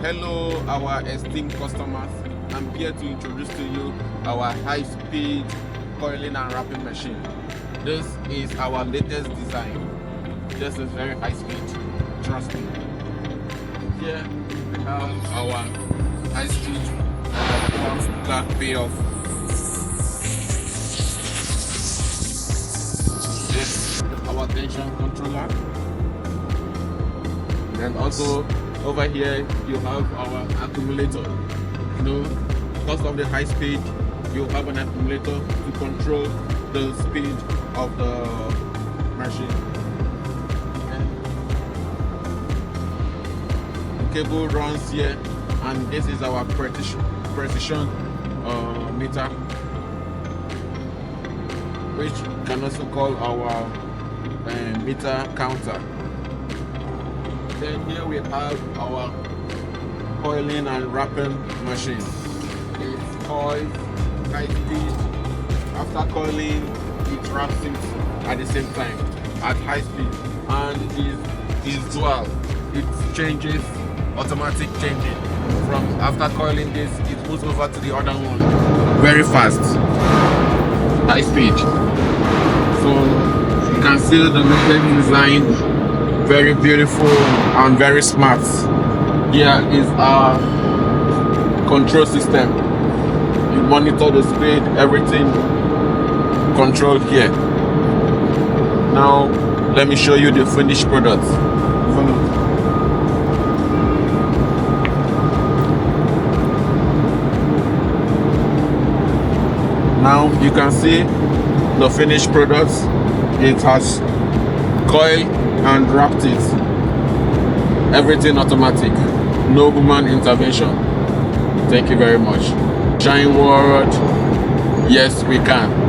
Hello, our esteemed customers. I'm here to introduce to you our high-speed coiling and wrapping machine. This is our latest design. This is very high speed, trust me. Here we have our high-speed black payoff. This is our tension controller. And also over here you have our accumulator. Because of the high speed, you have an accumulator to control the speed of the machine. The cable runs here, and this is our precision meter, which can also call our meter counter. Then here we have our coiling and wrapping machine. It's coiled, high speed. After coiling, it wraps it at the same time at high speed, and is dual. It changes, automatic changing. From after coiling this, it moves over to the other one very fast, high speed. So you can see the method design. Very beautiful and very smart. Here is our control system. You monitor the speed, everything controlled here. Now let me show you the finished product. Follow. Now you can see the finished product. It has coil and wrapped it. Everything automatic, no human intervention. Thank you very much. Shine World, yes we can.